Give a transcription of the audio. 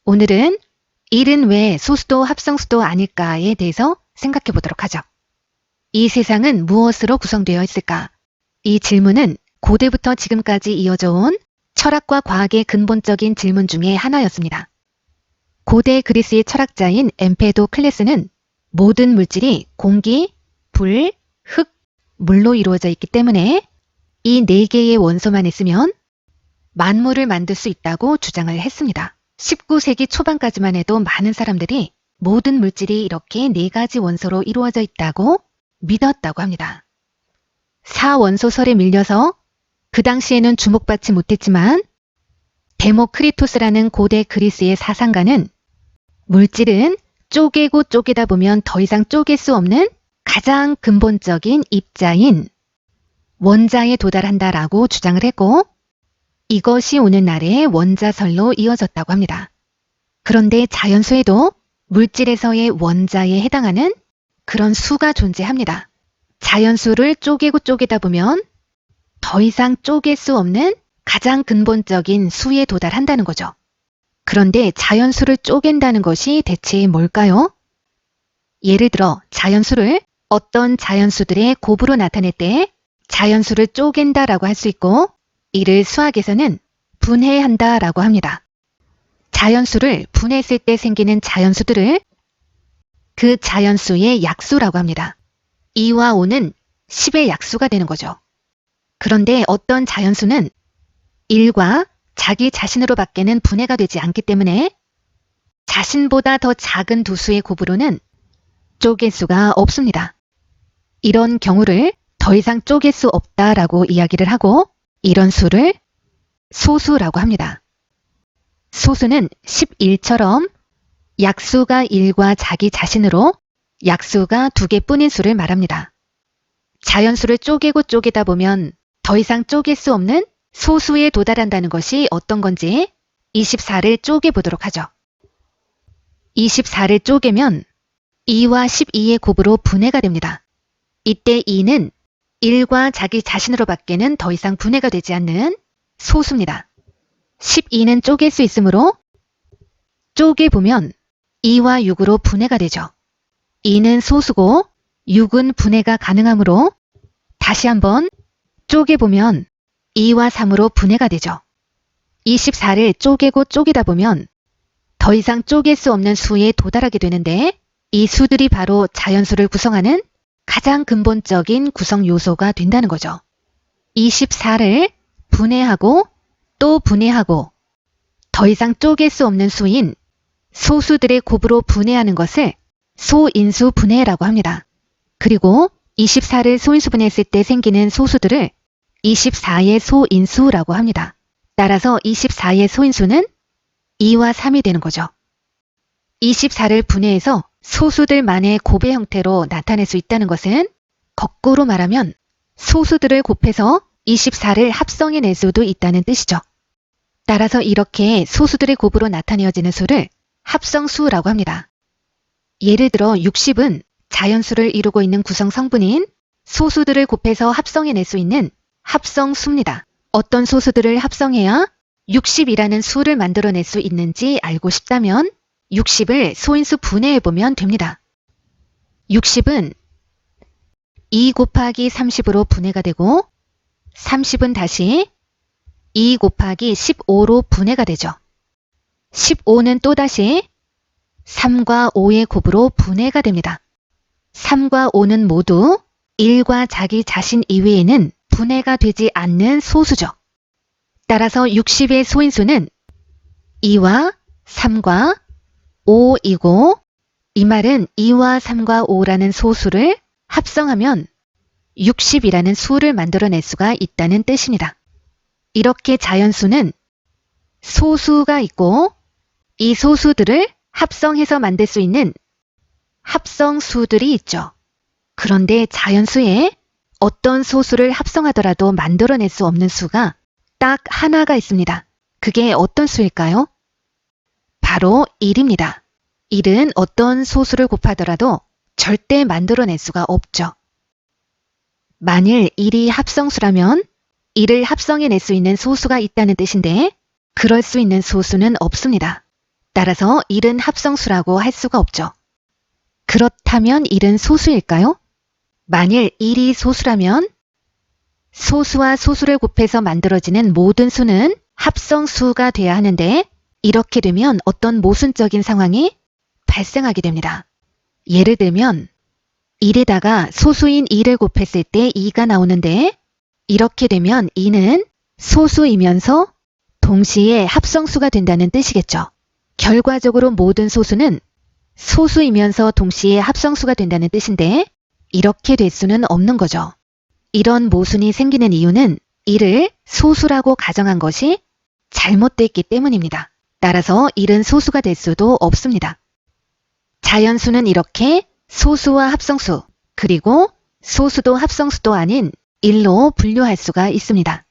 오늘은 1은 왜 소수도 합성수도 아닐까에 대해서 생각해 보도록 하죠. 이 세상은 무엇으로 구성되어 있을까? 이 질문은 고대부터 지금까지 이어져 온 철학과 과학의 근본적인 질문 중에 하나였습니다. 고대 그리스의 철학자인 엠페도클레스는 모든 물질이 공기, 불, 흙, 물로 이루어져 있기 때문에 이 4개의 원소만 있으면 만물을 만들 수 있다고 주장을 했습니다. 19세기 초반까지만 해도 많은 사람들이 모든 물질이 이렇게 4가지 원소로 이루어져 있다고 믿었다고 합니다. 4원소설에 밀려서 그 당시에는 주목받지 못했지만 데모크리토스라는 고대 그리스의 사상가는 물질은 쪼개고 쪼개다 보면 더 이상 쪼갤 수 없는 가장 근본적인 입자인 원자에 도달한다라고 주장을 했고 이것이 오늘날의 원자설로 이어졌다고 합니다. 그런데 자연수에도 물질에서의 원자에 해당하는 그런 수가 존재합니다. 자연수를 쪼개고 쪼개다 보면 더 이상 쪼갤 수 없는 가장 근본적인 수에 도달한다는 거죠. 그런데 자연수를 쪼갠다는 것이 대체 뭘까요? 예를 들어 자연수를 어떤 자연수들의 곱으로 나타낼 때 자연수를 쪼갠다라고 할 수 있고 이를 수학에서는 분해한다라고 합니다. 자연수를 분해했을 때 생기는 자연수들을 그 자연수의 약수라고 합니다. 2와 5는 10의 약수가 되는 거죠. 그런데 어떤 자연수는 1과 자기 자신으로 밖에는 분해가 되지 않기 때문에 자신보다 더 작은 두 수의 곱으로는 쪼갤 수가 없습니다. 이런 경우를 더 이상 쪼갤 수 없다라고 이야기를 하고 이런 수를 소수라고 합니다. 소수는 11처럼 약수가 1과 자기 자신으로 약수가 2개뿐인 수를 말합니다. 자연수를 쪼개고 쪼개다 보면 더 이상 쪼갤 수 없는 소수에 도달한다는 것이 어떤 건지 24를 쪼개보도록 하죠. 24를 쪼개면 2와 12의 곱으로 분해가 됩니다. 이때 2는 1과 자기 자신으로 밖에는 더 이상 분해가 되지 않는 소수입니다. 12는 쪼갤 수 있으므로 쪼개보면 2와 6으로 분해가 되죠. 2는 소수고 6은 분해가 가능하므로 다시 한번 쪼개보면 2와 3으로 분해가 되죠. 24를 쪼개고 쪼개다 보면 더 이상 쪼갤 수 없는 수에 도달하게 되는데 이 수들이 바로 자연수를 구성하는 가장 근본적인 구성 요소가 된다는 거죠. 24를 분해하고 또 분해하고 더 이상 쪼갤 수 없는 수인 소수들의 곱으로 분해하는 것을 소인수 분해라고 합니다. 그리고 24를 소인수 분해했을 때 생기는 소수들을 24의 소인수라고 합니다. 따라서 24의 소인수는 2와 3이 되는 거죠. 24를 분해해서 소수들만의 곱의 형태로 나타낼 수 있다는 것은 거꾸로 말하면 소수들을 곱해서 24를 합성해낼 수도 있다는 뜻이죠. 따라서 이렇게 소수들의 곱으로 나타내어지는 수를 합성수라고 합니다. 예를 들어 60은 자연수를 이루고 있는 구성 성분인 소수들을 곱해서 합성해낼 수 있는 합성수입니다. 어떤 소수들을 합성해야 60이라는 수를 만들어낼 수 있는지 알고 싶다면 60을 소인수 분해해보면 됩니다. 60은 2 곱하기 30으로 분해가 되고 30은 다시 2 곱하기 15로 분해가 되죠. 15는 또다시 3과 5의 곱으로 분해가 됩니다. 3과 5는 모두 1과 자기 자신 이외에는 분해가 되지 않는 소수죠. 따라서 60의 소인수는 2와 3과 5이고 이 말은 2와 3과 5라는 소수를 합성하면 60이라는 수를 만들어낼 수가 있다는 뜻입니다. 이렇게 자연수는 소수가 있고 이 소수들을 합성해서 만들 수 있는 합성수들이 있죠. 그런데 자연수에 어떤 소수를 합성하더라도 만들어낼 수 없는 수가 딱 하나가 있습니다. 그게 어떤 수일까요? 바로 1입니다. 1은 어떤 소수를 곱하더라도 절대 만들어낼 수가 없죠. 만일 1이 합성수라면 1을 합성해낼 수 있는 소수가 있다는 뜻인데 그럴 수 있는 소수는 없습니다. 따라서 1은 합성수라고 할 수가 없죠. 그렇다면 1은 소수일까요? 만일 1이 소수라면 소수와 소수를 곱해서 만들어지는 모든 수는 합성수가 돼야 하는데 이렇게 되면 어떤 모순적인 상황이 발생하게 됩니다. 예를 들면 1에다가 소수인 2를 곱했을 때 2가 나오는데 이렇게 되면 2는 소수이면서 동시에 합성수가 된다는 뜻이겠죠. 결과적으로 모든 소수는 소수이면서 동시에 합성수가 된다는 뜻인데 이렇게 될 수는 없는 거죠. 이런 모순이 생기는 이유는 1을 소수라고 가정한 것이 잘못됐기 때문입니다. 따라서 1은 소수가 될 수도 없습니다. 자연수는 이렇게 소수와 합성수, 그리고 소수도 합성수도 아닌 1로 분류할 수가 있습니다.